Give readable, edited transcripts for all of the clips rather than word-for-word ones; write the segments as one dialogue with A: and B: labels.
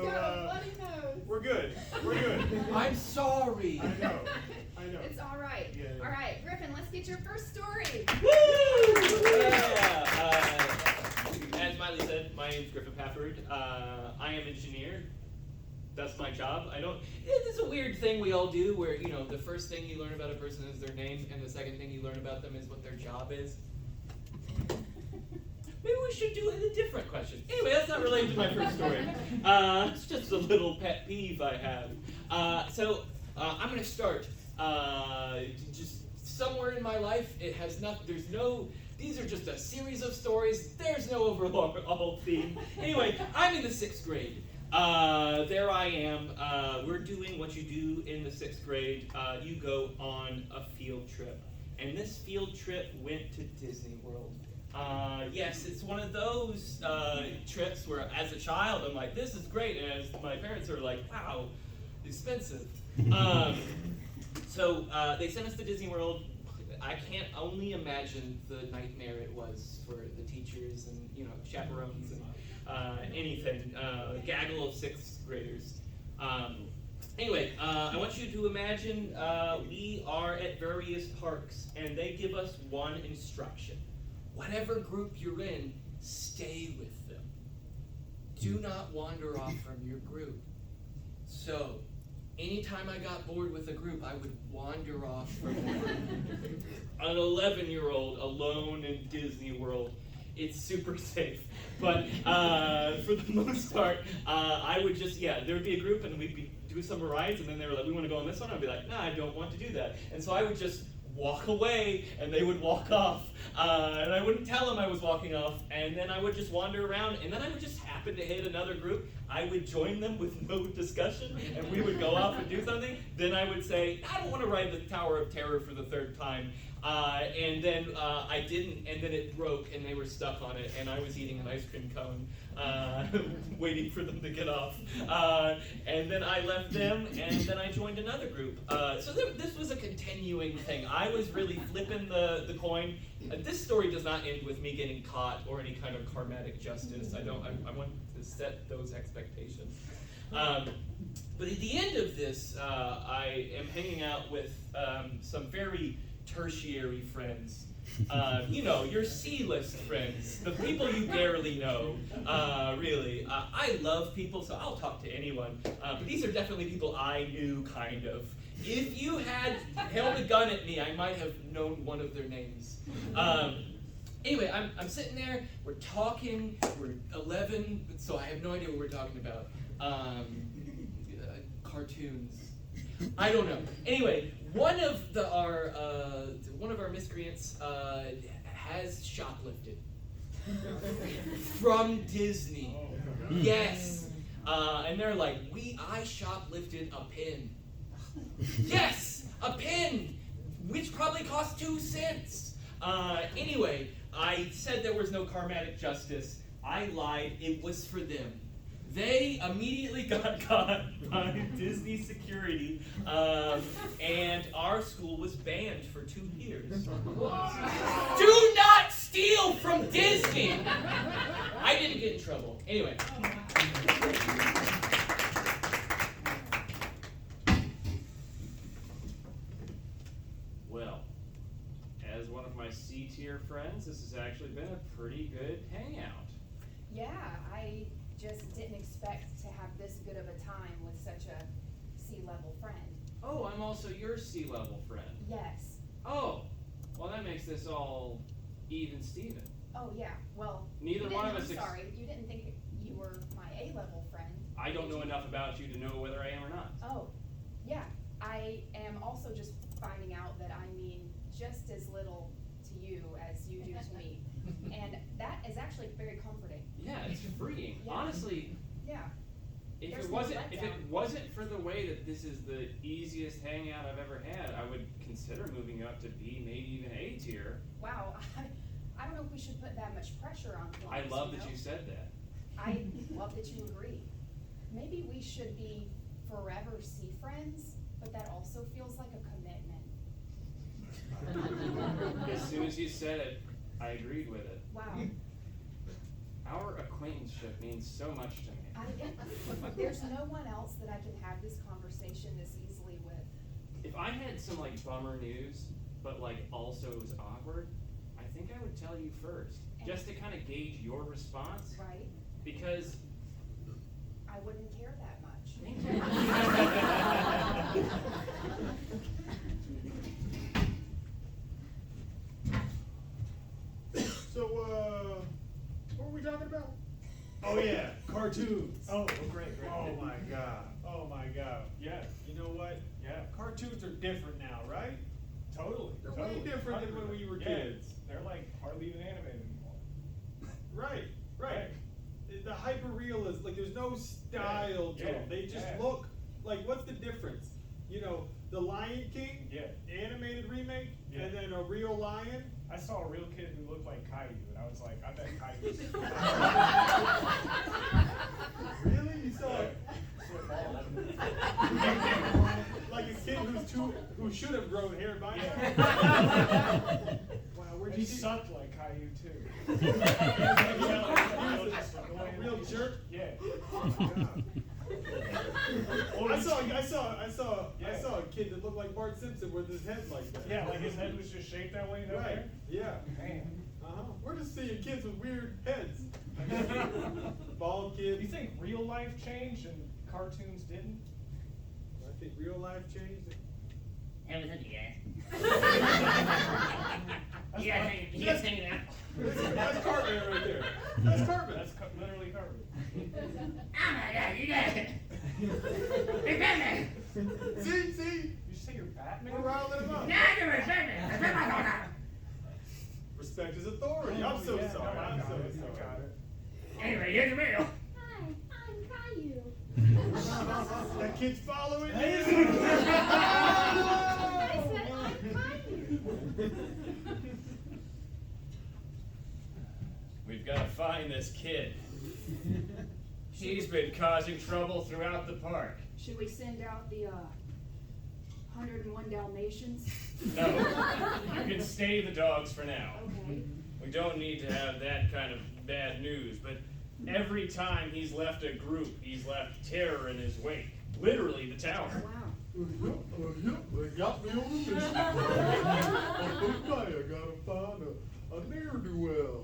A: So
B: we're good. We're good.
C: I'm sorry.
B: I know.
A: It's all right.
B: Yeah.
A: All right, Griffin, let's get your first story.
D: Woo! Yeah. As Miley said, my name's Griffin Pafford. I am an engineer. That's my job. It's a weird thing we all do where, the first thing you learn about a person is their name, and the second thing you learn about them is what their job is. Maybe we should do a different question. Anyway, that's not related to my first story. It's just a little pet peeve I have. So I'm going to start. Just somewhere in my life, it has nothing. These are just a series of stories. There's no overall theme. Anyway, I'm in the 6th grade. There I am. We're doing what you do in the 6th grade. You go on a field trip. And this field trip went to Disney World. Yes, it's one of those trips where as a child I'm like, this is great. And as my parents are like, wow, expensive. So they sent us to Disney World. I can't only imagine the nightmare it was for the teachers and chaperones and anything. A gaggle of 6th graders. Anyway, I want you to imagine we are at various parks and they give us one instruction. Whatever group you're in, stay with them. Do not wander off from your group. So, anytime I got bored with a group, I would wander off from the group. An 11-year-old alone in Disney World. It's super safe. But for the most part, I would just, there would be a group and we'd do some rides, and then they were like, we want to go on this one. I'd be like, nah, I don't want to do that. And so I would just walk away, and they would walk off. And I wouldn't tell them I was walking off, and then I would just wander around, and then I would just happen to hit another group. I would join them with no discussion, and we would go off and do something. Then I would say, I don't want to ride the Tower of Terror for the 3rd time. And then I didn't, and then it broke, and they were stuck on it, and I was eating an ice cream cone, waiting for them to get off. And then I left them, and then I joined another group. So this was a continuing thing. I was really flipping the coin. This story does not end with me getting caught or any kind of karmatic justice. I want to set those expectations. But at the end of this, I am hanging out with some very tertiary friends. Your C-list friends, the people you barely know, really. I love people, so I'll talk to anyone. But these are definitely people I knew, kind of. If you had held a gun at me, I might have known one of their names. Anyway, I'm sitting there, we're talking, we're 11, so I have no idea what we're talking about. Cartoons. I don't know. Anyway, one of our miscreants has shoplifted from Disney. Yes. And they're like, I shoplifted a pin. Yes, a pin, which probably cost 2 cents. Anyway, I said there was no karmatic justice. I lied. It was for them. They immediately got caught by Disney security, and our school was banned for 2 years. Do not steal from Disney! I didn't get in trouble. Anyway.
E: Well, as one of my C-tier friends, this has actually been a pretty good hangout.
A: Yeah, I just didn't expect to have this good of a time with such a C-level friend.
E: Oh, I'm also your C-level friend.
A: Yes.
E: Oh, well that makes this all even Steven.
A: Oh yeah, well,
E: Neither one of us.
A: I'm sorry, you didn't think you were my A-level friend.
E: I don't know enough about you to know whether I am or not.
A: Oh, yeah. I am also just finding out that I mean just as little to you as you do to me. And that is actually very comforting.
E: Yeah, it's freeing.
A: Yeah.
E: Honestly,
A: yeah.
E: if
A: There's
E: it
A: no
E: wasn't
A: letdown.
E: for the way that this is the easiest hangout I've ever had, I would consider moving up to B, maybe even A tier.
A: Wow, I don't know if we should put that much pressure on things.
E: I love that you said that.
A: I love that you agree. Maybe we should be forever C friends, but that also feels like a commitment.
E: As soon as you said it, I agreed with it.
A: Wow.
E: Our acquaintanceship means so much to me.
A: There's no one else that I can have this conversation this easily with.
E: If I had some like bummer news, but like also it was awkward, I think I would tell you first, just to kind of gauge your response.
A: Right?
E: Because
A: I wouldn't care that much.
B: So, what were we talking about? Oh yeah, cartoons.
C: Oh, great.
B: Oh my god. Oh my god.
C: Yeah,
B: You know what?
C: yeah,
B: Cartoons are different now, right?
C: totally.
B: They're
C: totally.
B: way different than when we were
C: Yeah,
B: kids.
C: They're like hardly even animated anymore.
B: Right.
C: Right.
B: The hyper realism, like there's no style to
C: Yeah,
B: them. They just
C: yeah.
B: look like, what's the difference? You know, the Lion King,
C: Yeah.
B: animated remake,
C: Yeah.
B: and then a real lion.
C: I saw a real kid who looked like Caillou, and I was like, I bet Caillou's
B: Really? You saw
C: slip ball.
B: like a kid who should have grown hair by now? Wow, where'd
C: And
B: you
C: he
B: see?
C: sucked like Caillou too.
B: A real jerk?
C: Yeah.
B: Oh my god. I saw a kid that looked like Bart Simpson with his head like that.
C: Yeah, like his head was just shaped that way. No
B: Right.
C: hair.
B: Yeah.
C: Man.
B: We're just seeing kids with weird heads. Bald
C: Do you
B: kids.
C: think real life changed and cartoons didn't?
B: I think real life changed.
F: Hey, what's up, you guys?
C: That's
F: You guys hanging out?
B: That's Cartman right there. That's Cartman.
C: That's literally Cartman.
F: Oh my god, you guys! Hey, Batman!
B: See?
C: You just say you're Batman?
B: We're riling him up.
F: Nah, you're a Batman!
B: Respect his authority. I'm so
C: Yeah,
B: sorry.
C: no, I
B: I'm
C: got
B: so
C: it, I
B: sorry.
C: got it.
F: Anyway, here's the riddle.
G: Hi, I'm Caillou.
B: That kid's following
G: I
B: you.
G: said I'm Caillou.
E: we've got to find this kid. He's been causing trouble throughout the park.
A: Should we send out the 101 Dalmatians?
E: No, you can stay the dogs for now.
A: Okay.
E: We don't need to have that kind of bad news, but every time he's left a group, he's left terror in his wake. Literally the tower.
A: Wow.
B: They got me on the mission. Okay, I gotta find a ne'er-do-well.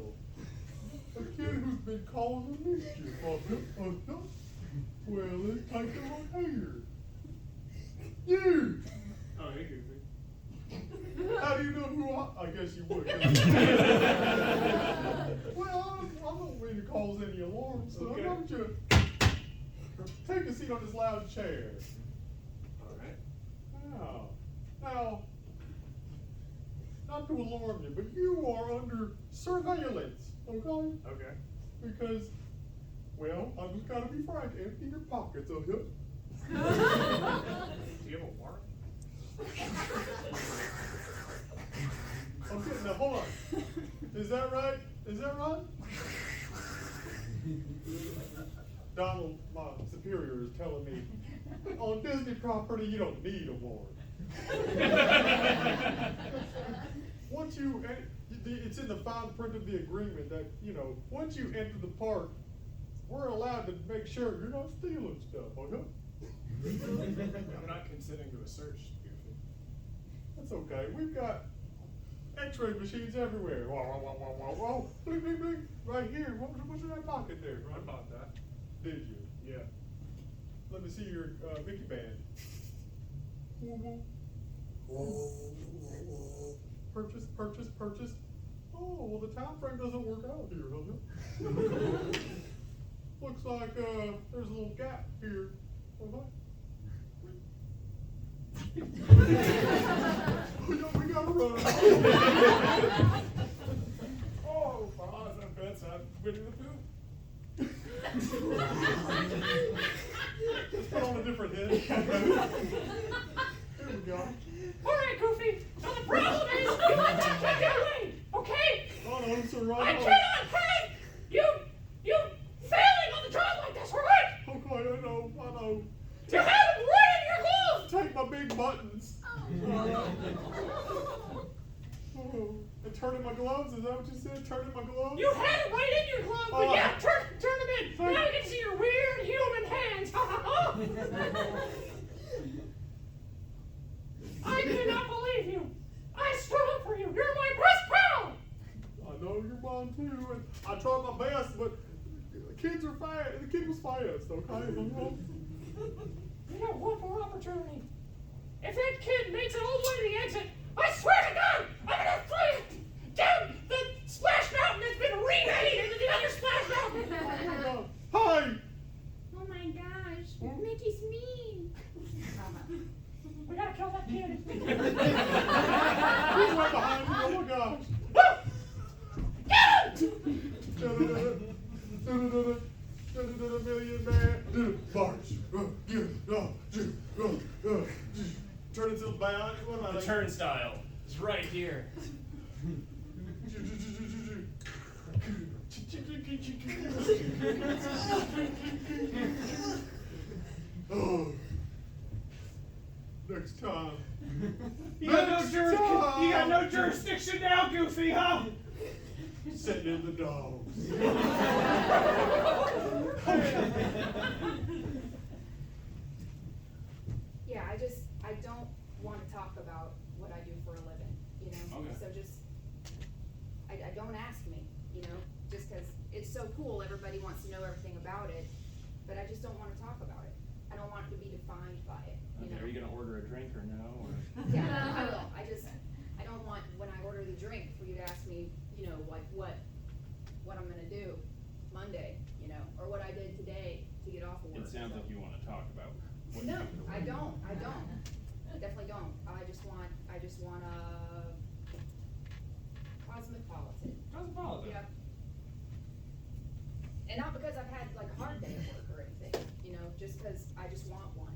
B: A kid who's been causing mischief. Well, let's take them on here. You!
C: Oh, hey, Goofy.
B: How do you know who I guess you would. Well, I don't mean to cause any alarm, so
C: Okay.
B: why don't you take a seat on this loud chair?
C: Alright.
B: Now, not to alarm you, but you are under surveillance, okay?
C: Okay.
B: Because, well, I'm just gotta be frank, empty your pockets, okay?
C: Do you have a warrant?
B: Okay, now hold on. Is that right? Is that right? Donald, my superior, is telling me on Disney property you don't need a warrant. Once you, it's in the fine print of the agreement that, you know, once you enter the park, we're allowed to make sure you're not stealing stuff, okay?
C: I'm not consenting to a search, Goofy.
B: That's okay. We've got X-ray machines everywhere. Whoa, whoa, whoa, whoa, whoa, whoa. Bling, bling, bling. Right here. What's in that pocket there?
C: I bought that.
B: Did you?
C: Yeah.
B: Let me see your Mickey band. Woo, woo. Purchase, purchase, purchase. Oh, well, the time frame doesn't work out here, does it? Looks like there's a little gap here. Okay. We gotta run.
C: Oh, Boz, I bet I'm Winnie the Pooh.
B: Let's put on a different head. Here we go.
F: Alright, Goofy, so the problem is you want to take it away, okay?
B: Oh, no, Sir
F: I
B: Ronald.
F: cannot have you failing on the job like this, alright?
B: Okay, I know.
F: You have it right in your glove!
B: Take my big buttons. And turn in my gloves? Is that what you said? Turn in my gloves?
F: You had it right in your glove, but
B: Oh.
F: yeah, turn them in. Now you can see your weird human hands. Ha ha I cannot believe you. I stood up for you. You're my best pal.
B: I know you're mine too, and I tried my best, but kids are fast. The kid was fast, okay?
F: You have one more opportunity. If that kid makes it all the way to the exit, I swear to God, I'm gonna throw you down the splash mountain that's been remade into the other splash mountain.
B: Hi!
G: Oh my gosh, Mickey's mean.
F: We gotta kill that kid.
B: He's right behind you, oh my gosh! Million man, march, turn into the bound. What am I
E: The
B: like?
E: turnstile is right here.
B: Oh. Next time.
F: You got no jurisdiction now, Goofy, huh?
B: Sitting in the dogs.
A: Yeah, I don't want to talk about what I do for a living, you know?
E: Okay.
A: So just, I don't ask me, you know, just cause it's so cool, everybody wants to know everything about it, but I just don't wanna talk about it. I don't want it to be defined by it, you
E: Okay,
A: know?
E: are you gonna order a drink or no? Or?
A: Yeah, I will, I don't want, when I order the drink, for you to ask me, you know, like what I'm gonna do Monday, you know, or what I did today to get off of work.
E: It sounds
A: so.
E: like you wanna talk about what
A: No,
E: you do.
A: I don't, I definitely don't, I just want a cosmopolitan.
E: Cosmopolitan.
A: Yep. And not because I've had like a hard day at work or anything, you know, just cause I just want one.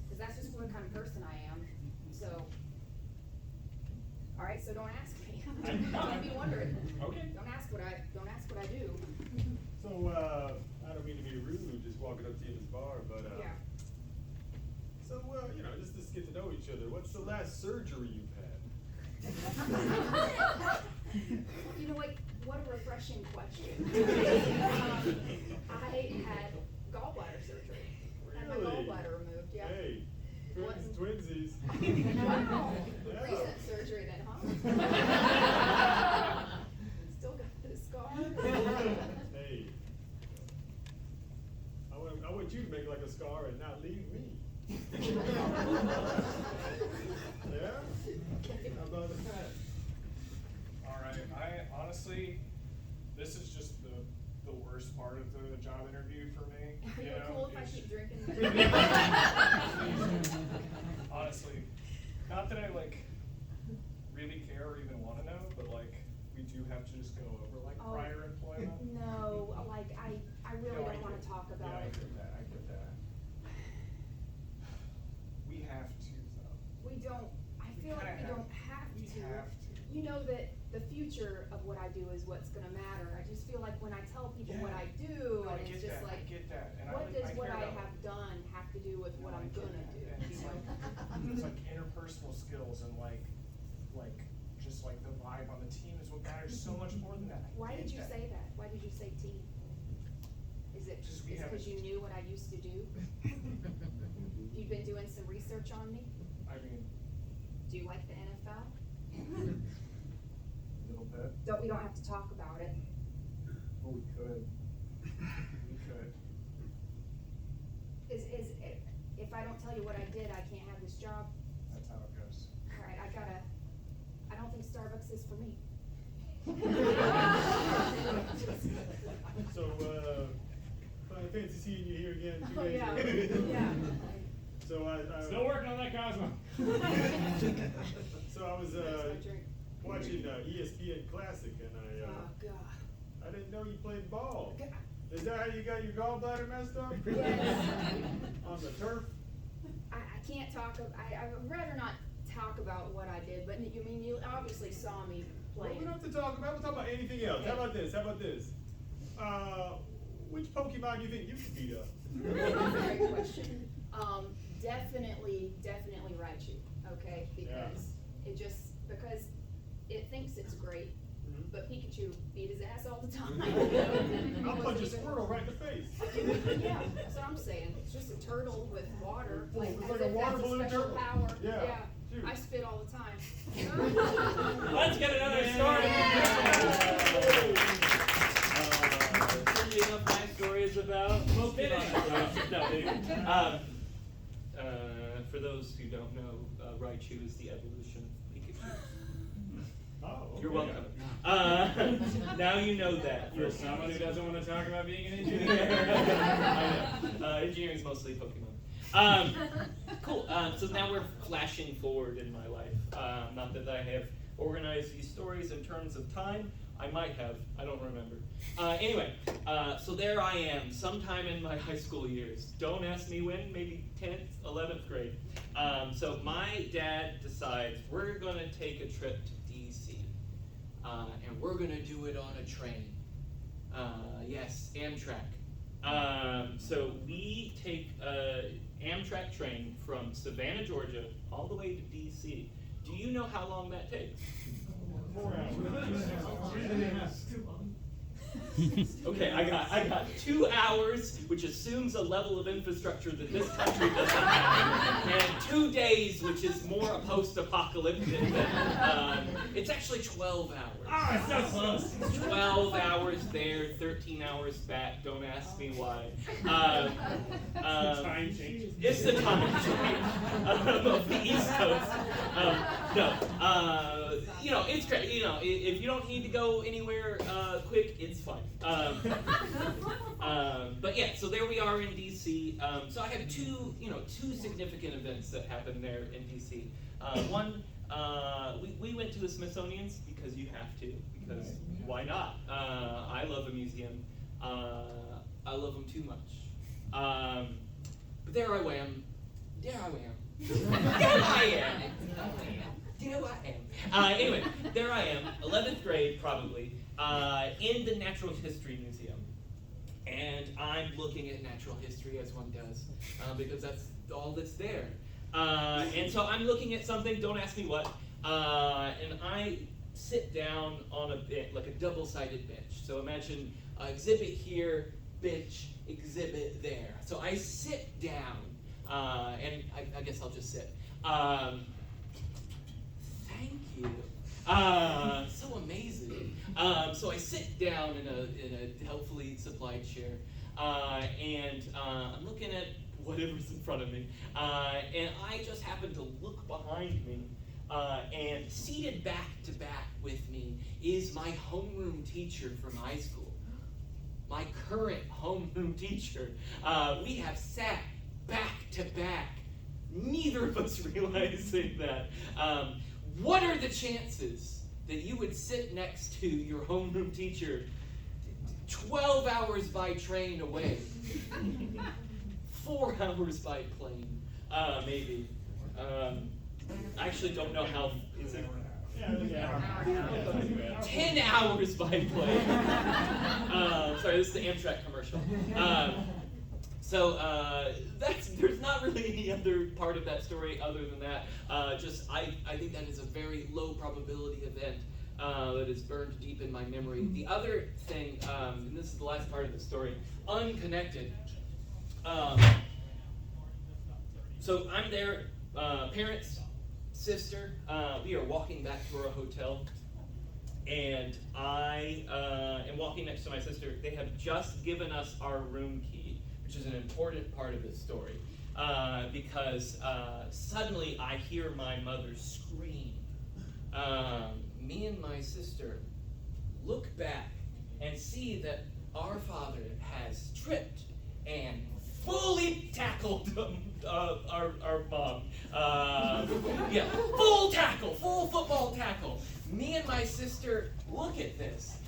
A: Cause that's just what kind of person I am, so. Alright, so don't ask me, don't be wondering.
E: Okay.
A: Don't ask what I do.
B: So, I don't mean to be rude, just walking up to you in this bar, but,
A: Yeah.
B: so, you know, just to get to know each other, what's the last surgery you've had?
A: You know what a refreshing question. I had gallbladder surgery. Had my
B: Really?
A: gallbladder removed, yeah.
B: Hey,
A: Wasn't-
B: twinsies.
A: Wow.
B: Yeah.
A: Recent surgery then, huh? Still got the scar.
B: Hey, I want you to make like a scar and not leave me. Yeah? How about that?
C: Alright, I honestly, this is just the worst part of the job interview for me.
A: Are you
C: know,
A: cool if I
C: is-
A: keep drinking?
C: Honestly, not that I like really care or even wanna know, but like, we do have to just go over like
A: Oh.
C: prior employment.
A: No, like I really
C: No, I
A: don't wanna
C: get-
A: talk about
C: yeah,
A: it.
C: I get that. We have to though.
A: We don't, I feel like we don't have
C: We
A: to.
C: have to.
A: You know that the future of what I do is what's gonna matter. I just feel like when I tell people what I do,
C: No, I
A: and
C: get
A: it's just
C: that,
A: like,
C: I get that, and
A: what does what
C: care
A: I
C: about
A: have done have to do with what
C: No, I
A: I'm
C: get
A: gonna
C: that.
A: do?
C: And it's
A: you know?
C: like, it's like interpersonal skills and like just like the vibe on the team is what matters so much more than that. I
A: Why
C: get
A: did you
C: that.
A: say that? Why did you say team? Is it
C: Just
A: is
C: we
A: it
C: have-
A: because you knew what I used to do? You've been doing some research on me?
C: I mean,
A: Do you like the NFL?
C: a little bit,
A: We don't have to talk about it.
C: but we could. We could.
A: Is if I don't tell you what I did, I can't have this job?
C: That's how it goes.
A: Alright, I don't think Starbucks is for me.
B: So, fancy seeing you here again 2
A: Oh,
B: days
A: yeah,
B: ago.
A: yeah.
B: So
E: Still working on that Cosmo.
B: So I was,
A: That's my drink.
B: watching, ESPN Classic and
A: Oh, God.
B: I didn't know you played ball.
A: God.
B: Is that how you got your gallbladder messed up?
A: Yes.
B: On the turf?
A: I can't talk, I would rather not talk about what I did, but you obviously saw me
B: Well,
A: play.
B: we don't have to talk about, we'll talk about anything else. How about this, which Pokemon do you think you could beat up?
A: Great question. Definitely Raichu, okay, because because it thinks it's great,
B: Mhm.
A: but Pikachu beat his ass all the time.
B: I'll punch a squirrel right in the face.
A: Yeah, that's what I'm saying. It's just a turtle with water,
B: Well,
A: like,
B: it's
A: as
B: like a
A: if
B: water
A: that's a
B: balloon
A: special
B: turtle.
A: power.
B: Yeah, shoot.
A: I spit all the time.
D: Let's get another story. Enough my stories about for those who don't know, Raichu is the evolution of Pikachu.
C: Oh,
D: You're
C: okay.
D: welcome. Now you know that.
E: For someone who doesn't want to talk about being an engineer.
D: I know. Engineering is mostly Pokemon. Cool. So now we're flashing forward in my life. Not that I have organized these stories in terms of time. I might have. I don't remember. Anyway, so there I am, sometime in my high school years. Don't ask me when, maybe 10th, 11th grade. So my dad decides we're going to take a trip to DC. And we're going to do it on a train. Yes, Amtrak. So we take an Amtrak train from Savannah, Georgia, all the way to DC. Do you know how long that takes?
C: 4 hours.
D: Okay, I got 2 hours, which assumes a level of infrastructure that this country doesn't have, and 2 days, which is more a post-apocalyptic than, it's actually 12 hours.
E: Oh, it's so close.
D: 12 hours there, 13 hours back, don't ask me why.
E: Time changes.
D: It's the time change of the East Coast. You know, it's great. You know, if you don't need to go anywhere quick, it's fine. But yeah, so there we are in DC. So I have two significant events that happened there in DC. One, we went to the Smithsonian's because you have to, because why not? I love a museum. I love them too much. But there I am. Anyway, there I am, 11th grade probably, in the Natural History Museum. And I'm looking at natural history as one does, because that's all that's there. And so I'm looking at something, don't ask me what, and I sit down on a bench, like a double-sided bench. So imagine exhibit here, bench, exhibit there. So I sit down, and I guess I'll just sit. Thank you. So amazing. So I sit down in a helpfully supplied chair, and I'm looking at whatever's in front of me, and I just happen to look behind me, and seated back to back with me is my homeroom teacher from high school. My current homeroom teacher. We have sat back to back, neither of us realizing that. What are the chances that you would sit next to your homeroom teacher 12 hours by train away? 4 hours by plane, maybe. I actually don't know how, is it? 10 hours by plane. Sorry, this is the Amtrak commercial. So there's not really any other part of that story other than that. I think that is a very low probability event that is burned deep in my memory. The other thing, and this is the last part of the story, unconnected. So I'm there, parents, sister, we are walking back to our hotel, and I am walking next to my sister. They have just given us our room key, which is an important part of this story, because suddenly I hear my mother scream. Me and my sister look back and see that our father has tripped and fully tackled our mom. Yeah, full tackle, full football tackle. Me and my sister look at this,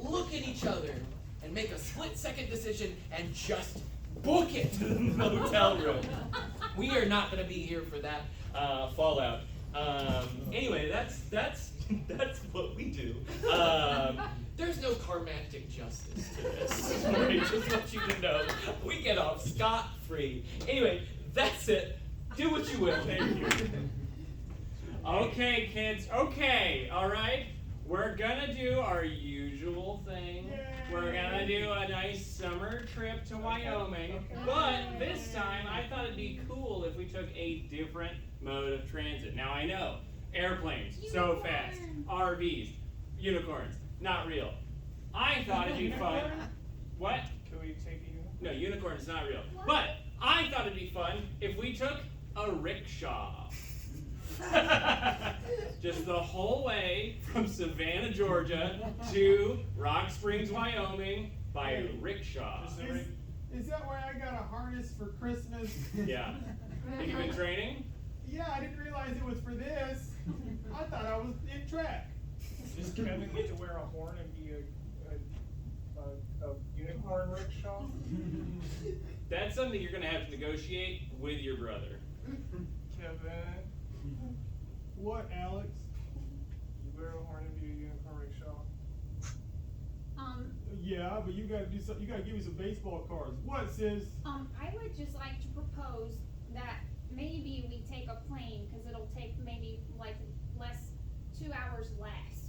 D: look at each other, and make a split-second decision and just book it to the hotel room. We are not going to be here for that fallout. Anyway, that's what we do. There's no karmatic justice to this. Right? Just want you to know, we get off scot-free. Anyway, that's it. Do what you will. Thank you.
E: Okay, kids. Okay, all right. We're gonna do our usual thing We're gonna do a nice summer trip to Wyoming,
C: Okay.
E: but this time I thought it'd be cool if we took a different mode of transit. Now I know, airplanes, so fast, RVs, unicorns, not real. I thought it'd be fun.
C: Unicorn?
E: What?
C: Can we take a unicorn?
E: No, unicorn is not real. But I thought it'd be fun if we took a rickshaw. Just the whole way from Savannah, Georgia to Rock Springs, Wyoming by rickshaw.
C: Just a rig-
B: Is that why I got a harness for Christmas?
E: Yeah. Have you been training?
B: Yeah, I didn't realize it was for this. I thought I was in track.
C: Does Kevin get to wear a horn and be a unicorn rickshaw?
E: That's something you're gonna have to negotiate with your brother.
C: Kevin,
B: What, Alex?
C: you wear a horn and be a unicorn rickshaw?
B: Yeah, but you gotta do something. You gotta give me some baseball cards. What, sis?
G: I would just like to propose that maybe we take a plane, cause it'll take maybe like 2 hours less.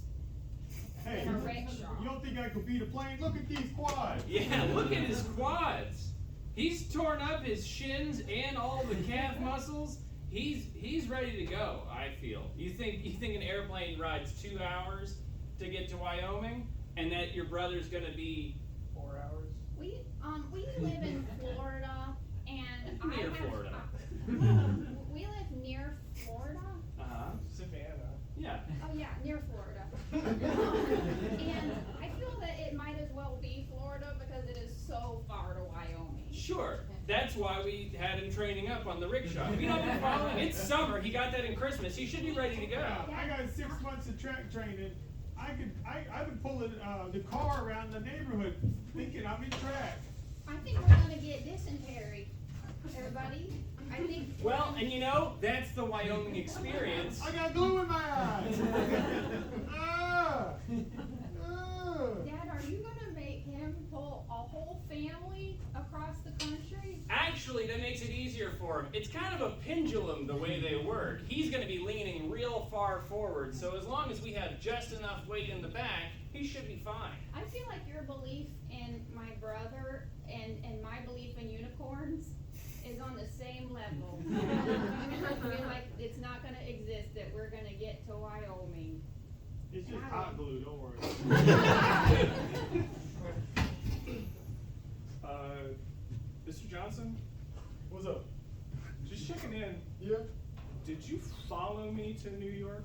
B: Hey,
G: In a rickshaw.
B: you don't think I could beat a plane? Look at these quads.
E: Yeah, look at his quads. He's torn up his shins and all the calf muscles. He's ready to go, I feel. You think an airplane rides 2 hours to get to Wyoming, and that your brother's gonna be
C: 4 hours?
G: We live in Florida, and I
E: Near
G: have,
E: Florida.
G: we live near Florida.
E: Uh-huh.
C: Savannah.
E: Yeah.
G: Oh yeah, near Florida. And I feel that it might as well be Florida because it is so far to Wyoming.
E: Sure. That's why we had him training up on the rickshaw. You know, been following. It's summer. He got that in Christmas. He should be ready to go.
B: Yeah, I got 6 months of track training. I've been pulling the car around the neighborhood thinking I'm in track.
G: I think we're gonna get dysentery, everybody. I think.
E: Well, and you know, that's the Wyoming experience.
B: I got glue in my eyes. Ah! Ah!
G: Dad, are you gonna make him pull a whole family across the country?
E: Actually, that makes it easier for him. It's kind of a pendulum the way they work. He's going to be leaning real far forward, so as long as we have just enough weight in the back, he should be fine.
G: I feel like your belief in my brother and my belief in unicorns is on the same level. I feel like it's not gonna exist that we're gonna get to Wyoming.
B: It's just hot glue, don't worry.
C: Mr. Johnson,
B: What's up?
C: just checking in.
B: Yeah?
C: Did you follow me to New York?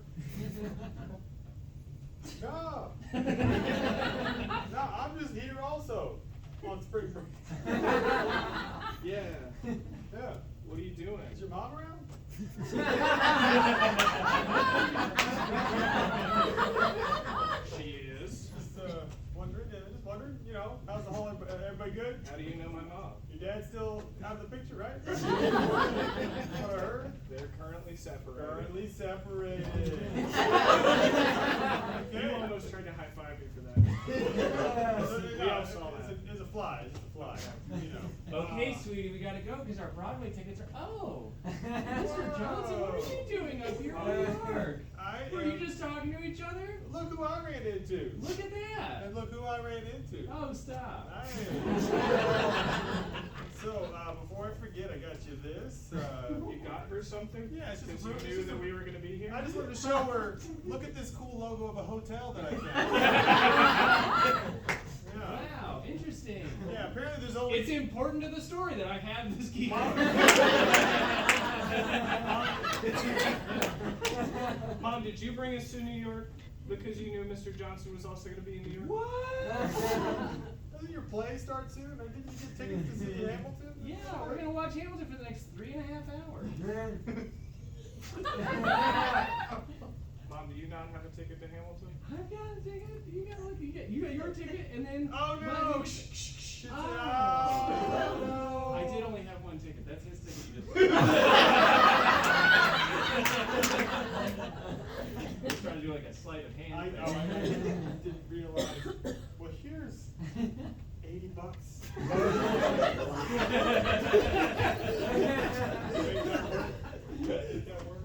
B: No. No, I'm just here also on spring break.
C: Yeah.
B: Yeah.
C: What are you doing?
B: Is your mom around?
C: She is.
B: Just wondering, you know, how's the whole, everybody good?
C: How do you know my mom?
B: Your dad's still out of the picture, right? What I heard?
C: They're currently separated.
B: Currently separated.
C: You almost tried to high five me for that. We all saw that.
B: It's a fly, it's a fly, you know.
E: Okay, sweetie, we gotta go because our Broadway tickets are. Oh, Mr. Johnson, what are you doing up here in New York? Were you just talking to each other?
B: Look who I ran into.
E: Look at that.
B: And look who I ran into.
E: Oh, stop.
B: So, before I forget, I got you this.
C: You got her something?
B: Yeah, it's just
C: Because
B: a-
C: you
B: it's
C: knew
B: just
C: that
B: a-
C: we were going to be here?
B: I just wanted to show her, look at this cool logo of a hotel that I found. Yeah.
E: Wow, interesting.
B: Yeah, apparently there's only.
E: It's important to the story that I have this key.
C: Mom, did you bring us to New York because you knew Mr. Johnson was also going to be in New York?
E: What?
B: Doesn't your play start soon? Or didn't you get tickets to see Hamilton?
E: Yeah, we're gonna watch Hamilton for the next 3.5 hours.
C: Mom, do you not have a ticket to Hamilton?
E: I've got a ticket. You got your ticket, and then.
B: Oh
E: my
B: no!
E: ticket-
B: Shh, shh, shh.
E: Oh.
B: Oh, no.
E: I did only have one ticket. That's his ticket. You just. He's trying to do like a sleight of hand.
B: I
E: thing.
B: know, I didn't realize. Well, here's $80. Make that work.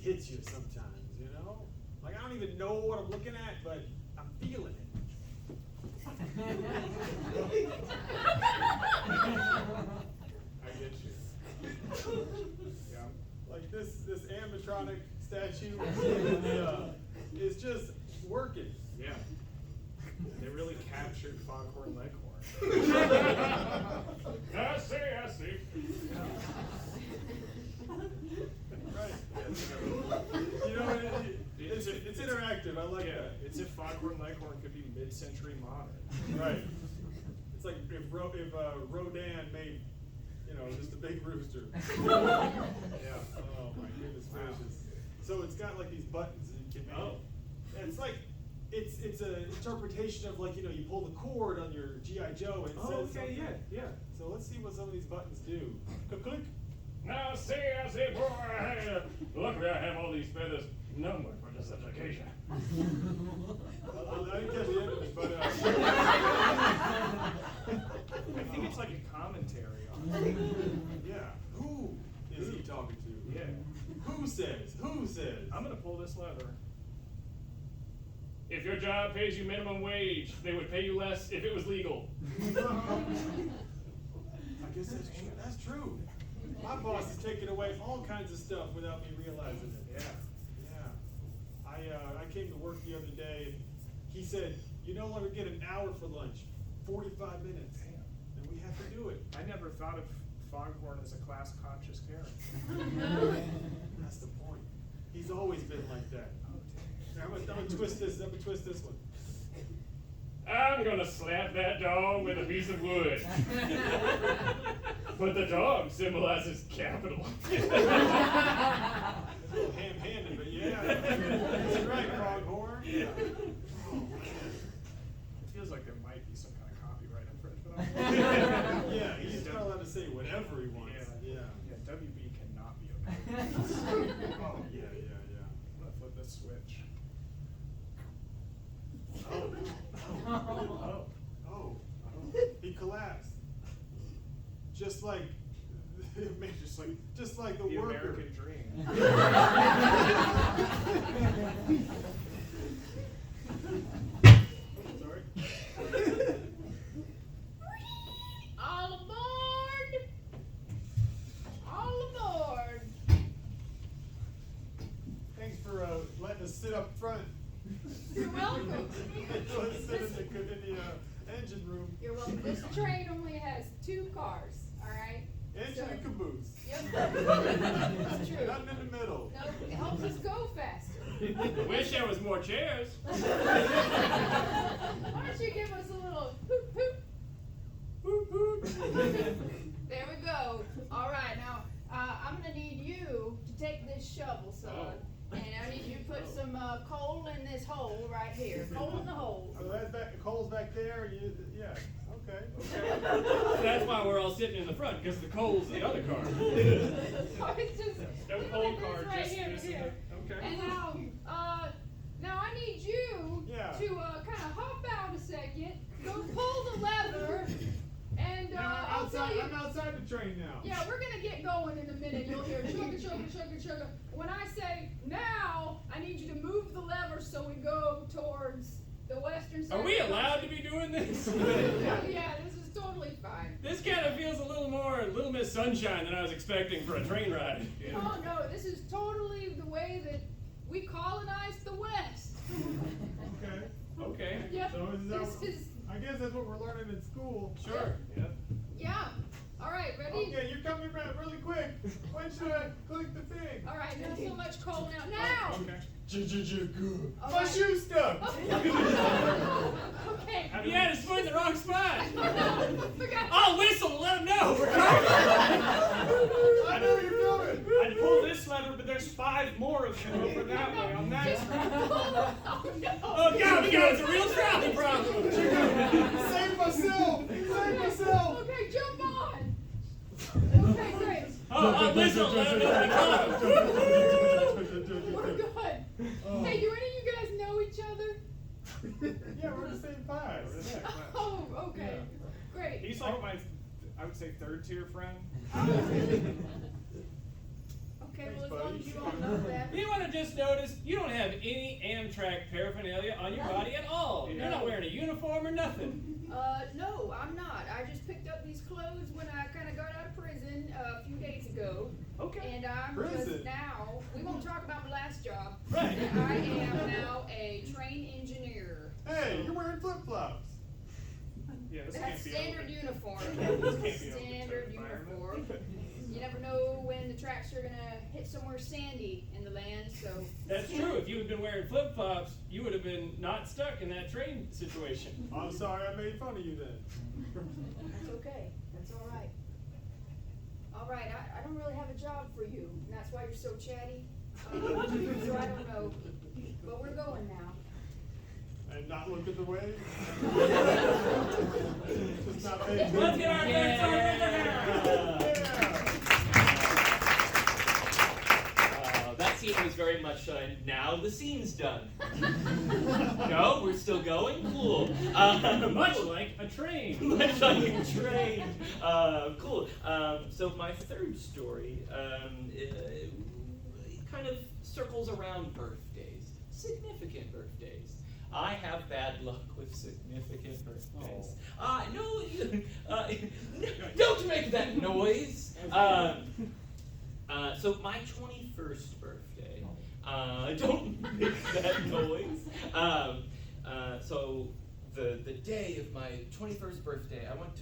B: hits you sometimes, you know? Like, I don't even know what I'm looking at, but I'm feeling it.
C: I get you. Yeah.
B: Like this animatronic statue is just working.
C: Yeah. They really captured Foghorn Leghorn. I see.
B: Right. You know, it's interactive. I like that.
C: It's if Foghorn Leghorn could be mid-century modern.
B: Right. It's like if Rodin made, you know, just a big rooster.
C: Yeah.
B: Oh my goodness gracious. So it's got like these buttons that you can make.
C: Oh.
B: And it's like it's an interpretation of, like, you know, you pull the cord on your G.I. Joe and it says something.
C: yeah.
B: So let's see what some of these buttons do. Click.
F: Now see, boy, luckily I have all these feathers numbered for this occasion.
B: I didn't catch the end of it, but
C: I think it's like a commentary on
B: yeah. Who is he talking to?
C: Yeah.
B: Who says?
C: I'm gonna pull this lever.
F: If your job pays you minimum wage, they would pay you less if it was legal.
B: I guess that's true. That's true. My boss is taking away all kinds of stuff without me realizing it.
C: Yeah.
B: I came to work the other day and he said, you no longer get an hour for lunch, 45 minutes.
C: Damn.
B: And we have to do it.
C: I never thought of Foghorn as a class-conscious character.
B: That's the point. He's always been like that.
C: Oh,
B: Now, I'm gonna twist this one.
F: I'm gonna slap that dog with a piece of wood. But the dog symbolizes capital.
B: It's a little ham-handed, but yeah. That's right, Foghorn.
C: Yeah. Oh, man. It feels like there might be some kind of copyright infringement on it.
B: Yeah, he's not allowed to say whatever he wants. Yeah.
C: Yeah, WB cannot be okay.
B: Oh, yeah.
C: I'm gonna flip this switch.
B: Oh. He collapsed. Just like just like the worker.
C: American dream.
B: Sorry.
G: All aboard! All aboard!
B: Thanks for letting us sit up front.
G: You're welcome.
B: Let's sit in the engine room.
G: You're welcome. This train only has 2 cars, alright?
B: Engine and caboose.
G: Yep. It's true.
B: Nothing in the middle.
G: No, it helps us go faster.
F: I wish there was more chairs.
G: Why don't you give us a little hoot hoot?
B: Hoot, hoot.
G: There we go. Alright, now, I'm gonna need you to take this shovel, son. And I need you to put some coal in this hole right here. Coal in the hole.
B: So that's back. Cole's back there. Yeah. Okay.
E: That's why we're all sitting in the front, because the coal's the other car.
G: It's just
C: No
G: look
C: coal
G: like this
C: card,
G: right
C: just
G: here,
C: this and
G: here.
C: that. Okay.
G: And now I need you
B: Yeah.
G: to kind of hop out a second, go pull the lever, and
B: Now,
G: I'll tell you.
B: I'm outside the train now.
G: Yeah, we're gonna get going in a minute. You'll hear chugga chugga chugga chugga. When I say now, I need you to move the lever so we go towards the western side.
E: Are we allowed to be doing this?
G: Yeah, this is totally fine.
E: This kind of feels a little more Little Miss Sunshine than I was expecting for a train ride.
G: Oh no, this is totally the way that we colonized the West.
B: Okay.
E: Okay.
G: Yep.
B: So
G: This is
B: I guess that's what we're learning in school.
E: Sure. Yeah.
G: yeah. All right, ready?
B: Okay, you're coming around really quick. When should I click the thing?
G: All right, not so much coal now. Now.
C: Okay.
B: Good.
G: All
B: My
G: right.
B: shoe stuck.
G: Okay.
E: He had his foot in the wrong spot.
G: Forgot.
E: I'll whistle, let him know. We're coming.
B: I know you're coming.
C: I'd pull this lever, but there's 5 more of them over that way on that side.
G: Oh no.
E: Oh God, we got a real trolley problem.
B: Save myself. Save myself.
G: Okay, jump on. Okay, great.
E: I'll whistle, let him know we're
G: We're good. Hey, do any of you guys know each other?
B: Yeah, we're the same class.
G: Oh, okay. Great.
C: He's like my, I would say, 3rd tier friend.
A: Okay,
B: Thanks,
A: well, as
B: buddy.
A: long as you all know that.
E: You want to just notice you don't have any Amtrak paraphernalia on your body at all. You're not wearing a uniform or nothing.
A: No, I'm not. I just picked up these clothes when I kind of got out of prison a few days ago.
E: Okay.
A: And I'm
B: Prison?
A: just now, we won't talk about my last job.
E: Right.
A: I am now a train engineer.
B: Hey, you're wearing flip-flops.
C: Yeah, this
A: That's
C: can't be
A: standard
C: open.
A: uniform.
C: This can't be open to
A: Standard
C: environment.
A: uniform. You never know when the tracks are gonna hit somewhere sandy in the land, so.
E: That's true. If you had been wearing flip flops, you would have been not stuck in that train situation.
B: I'm sorry I made fun of you then.
A: That's okay, that's all right. All right, I don't really have a job for you, and that's why you're so chatty. So I don't know, but we're going now.
B: And not looking the way. Just not paying attention.
E: Let's get our third song.
D: That scene was very much now the scene's done. No, we're still going? Cool.
E: Much like a train.
D: Much like a train. Cool. So my third story kind of circles around birthdays, significant birthdays. I have bad luck with significant birthdays. Don't make that noise. So my 21st birthday. Don't make that noise. So the day of my 21st birthday, I want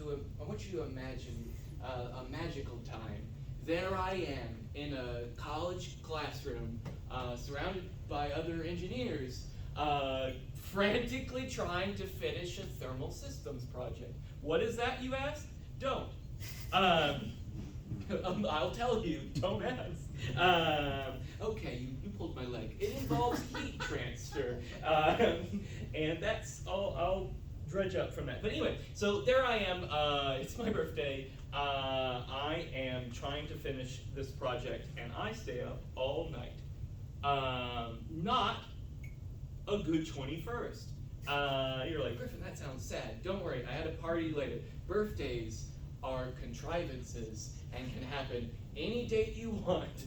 D: you to imagine a magical time. There I am in a college classroom, surrounded by other engineers, frantically trying to finish a thermal systems project. What is that, you ask? Don't. I'll tell you, don't ask. Okay, you pulled my leg. It involves heat transfer, and that's I'll dredge up from that. But anyway, so there I am. It's my birthday. I am trying to finish this project, and I stay up all night. Not a good 21st. You're like, Griffin, that sounds sad. Don't worry, I had a party later. Birthdays are contrivances and can happen any date you want.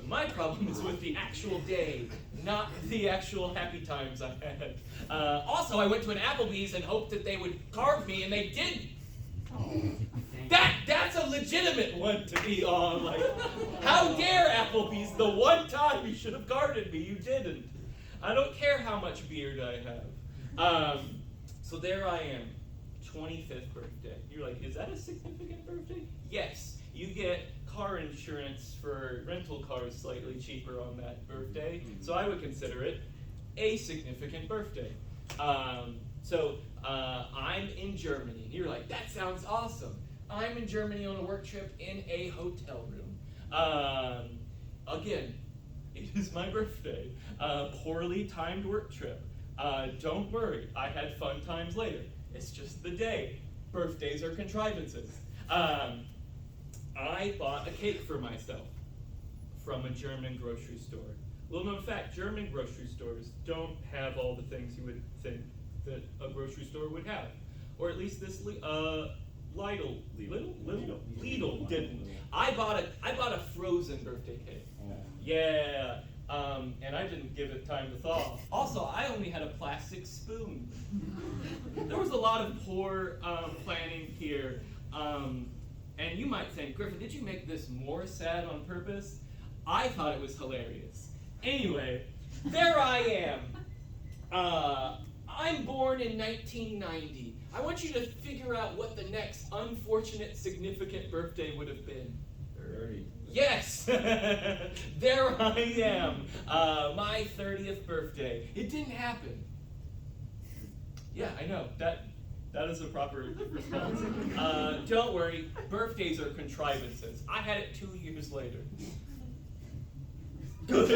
D: My problem is with the actual day, not the actual happy times I had. Also, I went to an Applebee's and hoped that they would carve me, and they didn't. That's a legitimate one to be on. Like, how dare Applebee's? The one time you should have guarded me, you didn't. I don't care how much beard I have. So there I am, 25th birthday. You're like, is that a significant birthday? Yes, you get car insurance for rental cars slightly cheaper on that birthday, so I would consider it a significant birthday. So I'm in Germany. You're like, that sounds awesome. I'm in Germany on a work trip in a hotel room. Again, it is my birthday. Poorly timed work trip. Don't worry, I had fun times later. It's just the day. Birthdays are contrivances. I bought a cake for myself from a German grocery store. Little known fact, German grocery stores don't have all the things you would think that a grocery store would have. Or at least this Lidl didn't. I bought a frozen birthday cake. Yeah, and I didn't give it time to thaw. Also, I only had a plastic spoon. There was a lot of poor planning here. And you might think, Griffin, did you make this more sad on purpose? I thought it was hilarious. Anyway, there I am. I'm born in 1990. I want you to figure out what the next unfortunate significant birthday would have been. 30. Yes! There I am. My 30th birthday. It didn't happen. Yeah, I know. That is a proper response. Don't worry, birthdays are contrivances. I had it 2 years later. Good.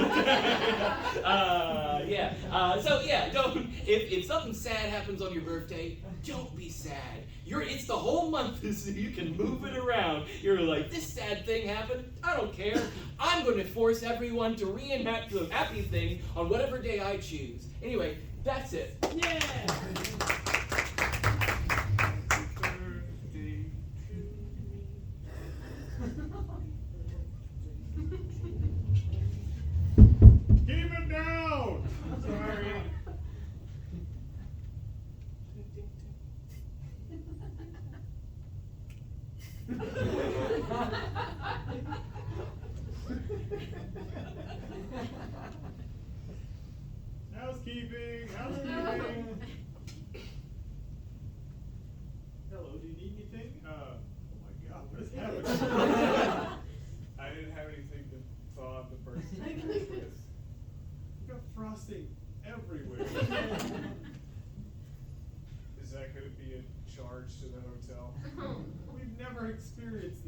D: If something sad happens on your birthday, don't be sad. It's the whole month, so you can move it around. You're like, this sad thing happened, I don't care. I'm going to force everyone to reenact the happy thing on whatever day I choose. Anyway, that's it.
E: Yeah!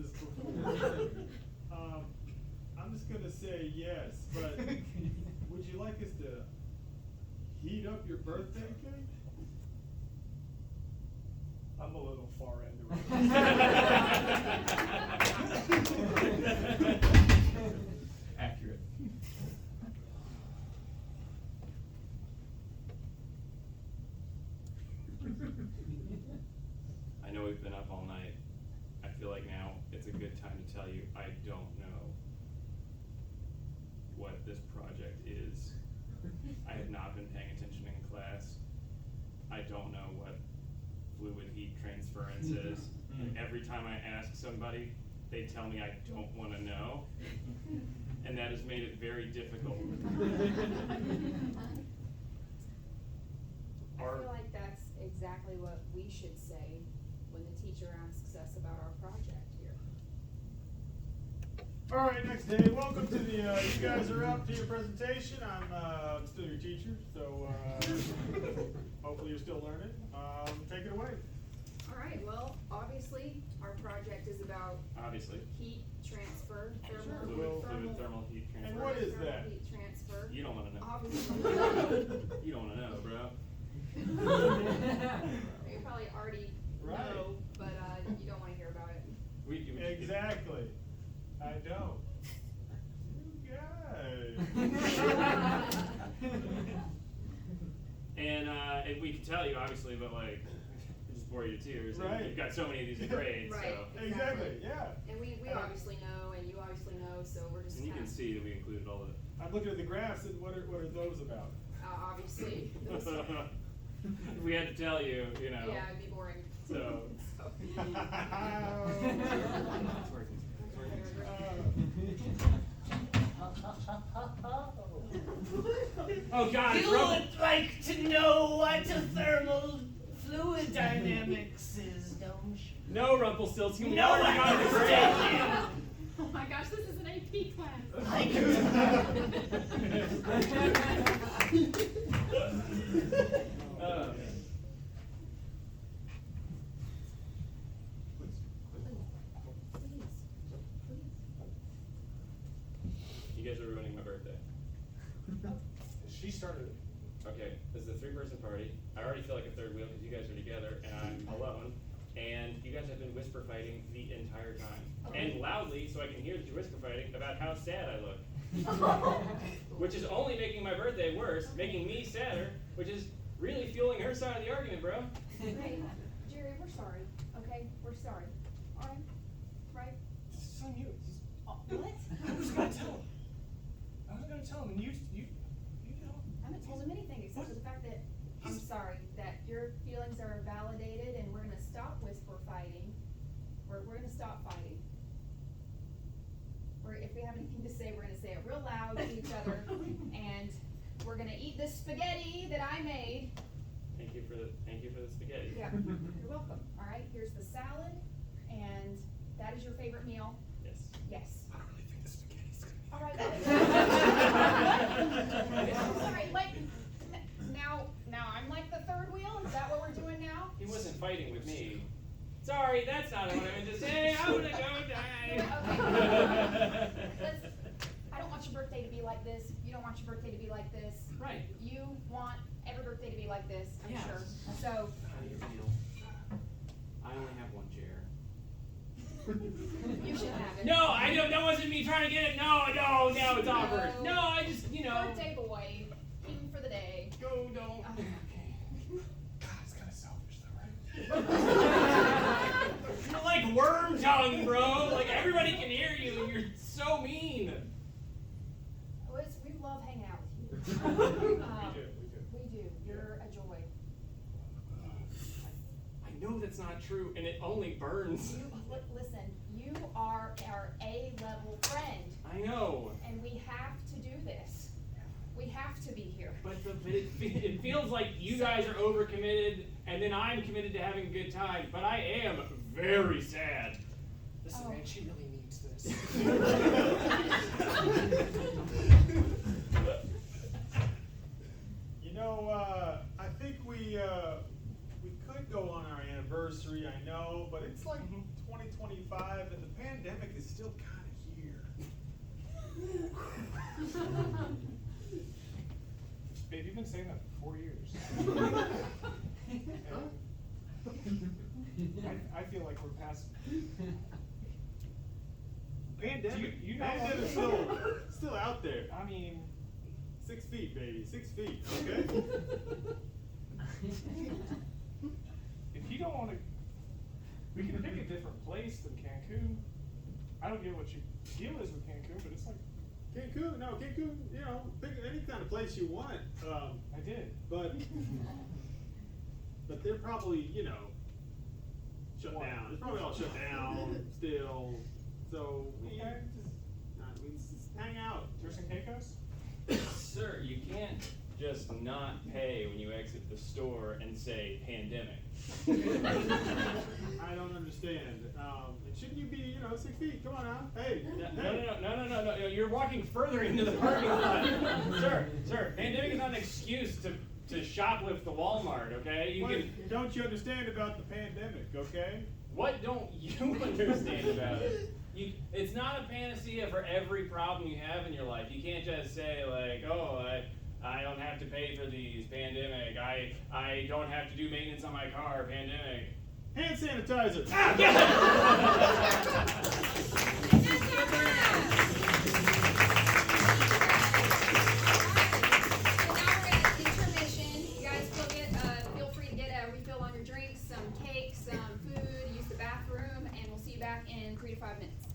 B: this before. I'm just gonna say yes, but would you like us to heat up your birthday cake?
C: I'm a little far into it.
D: Accurate. I know we've been up all night. I feel like now it's a good time to tell you I don't know what this project is. I have not been paying attention in class. I don't know what fluid heat transference is. And every time I ask somebody, they tell me I don't want to know. And that has made it very difficult.
A: I feel like that's exactly what we should say when the teacher asks us about our project here.
B: All right, next day. Welcome to the, you guys are up to your presentation. I'm still your teacher, so hopefully you're still learning. Take it away.
A: All right, well, obviously, our project is about
D: Obviously.
A: heat transfer,
D: Fluid thermal heat transfer.
B: And what is that?
A: Heat transfer.
D: You don't want to know.
A: Obviously.
D: You don't want to know, bro.
A: You probably already
B: Right.
A: know, but you don't want to hear about it.
B: Exactly. I don't. You guys.
D: And we can tell you, obviously, but like, it just bore you to tears. And
B: Right.
D: You've got so many of these grades,
A: Right.
D: so.
B: Exactly, yeah.
A: And we obviously know, and you obviously know, so we're just
D: And you
A: kind
D: can
A: of,
D: see that we included all the.
B: I'm looking at the graphs, and what are those about?
A: obviously, those,
D: If we had to tell you, you know.
A: yeah, it'd be boring.
D: So.
B: Oh.
E: Oh God,
F: You
E: bro.
F: would like to know what a thermal fluid dynamics is, don't you?
E: No, Rumpelstiltskin. We
F: No,
E: already
F: I
E: got the
F: understand
E: grade.
A: Oh my gosh, this is an AP class.
F: I
D: You guys are ruining my birthday.
C: She started it.
D: Okay, this is a 3-person party. I already feel like a third wheel because you guys are together and I'm alone. And you guys have been whisper fighting the entire time. And loudly, so I can hear that you're whisper fighting about how sad I look. Which is only making my birthday worse, making me sadder, which is really fueling her side of the argument, bro.
A: Hey, Jerry, we're sorry, okay? We're sorry. All right? Right?
C: This is on you.
A: What?
C: I was gonna tell him. I was gonna tell him, and you know.
A: I haven't told him anything except for the fact that I'm sorry, that your feelings are validated and we're gonna stop whisper fighting. We're gonna stop fighting. If we have anything to say, we're gonna say it real loud to each other, and we're gonna eat this spaghetti that I made.
D: Thank you for the spaghetti.
A: Yeah, you're welcome. All right, here's the salad, and that is your favorite meal.
D: Yes.
A: Yes.
C: I don't really think the spaghetti's gonna
A: All right. Sorry, like, now I'm like the third wheel? Is that what we're doing now?
D: He wasn't fighting with me. Sorry, that's not what I meant to say. I wanna go die.
A: I don't want your birthday to be like this. You don't want your birthday to be like this.
E: Right.
A: You want every birthday to be like this, I'm
E: Yes.
A: sure. So,
E: How do you feel? I only have one chair.
A: you should have it.
E: No, I don't. That wasn't me trying to get it. No, it's awkward. No, I just,
A: Birthday boy, king for the day.
E: Go, don't.
C: God, it's kinda selfish though, right?
E: You're like worm tongue, bro. Like everybody can hear you, and you're so mean.
A: We love hanging out with you.
C: We do.
A: We do. You're a joy.
E: I know that's not true, and it only burns.
A: Listen, you are our A-level friend,
E: I know,
A: and we have to do this. We have to be here.
E: but it feels like you guys are overcommitted, and then I'm committed to having a good time. But I am very sad.
C: Listen,
A: Oh.
C: man, she really needs this.
B: You know, I think we could go on our anniversary, I know, but it's like 2025 and the pandemic still kind of here.
C: Babe, you've been saying that for 4 years. I feel like we're past.
B: Pandemic.
C: You know
B: Pandemic's still out there.
C: I mean,
B: 6 feet, baby. 6 feet. Okay.
C: if you don't want to, we can pick a different place than Cancun. I don't get what your deal is with Cancun, but it's like
B: Cancun, no, Cancun, you know, pick any kind of place you want.
C: I did.
B: But they're probably, you know, shut
C: What?
B: down. It's probably all shut down still. So we just hang out.
C: Turks and Caicos?
H: Sir, you can't just not pay when you exit the store and say pandemic.
B: I don't understand. And shouldn't you be, you know, 6 feet? Come on now. Hey.
E: No, you're walking further into the parking lot. Sir, pandemic is not an excuse to shoplift the Walmart, okay?
B: Don't you understand about the pandemic, okay?
E: What don't you understand about it? It's not a panacea for every problem you have in your life. You can't just say like, oh, I don't have to pay for these, pandemic. I don't have to do maintenance on my car, pandemic.
B: Hand sanitizer.
E: Ah,
A: Feel free to get a refill on your drinks, some cake, some food, use the bathroom, and we'll see you back in 3 to 5 minutes.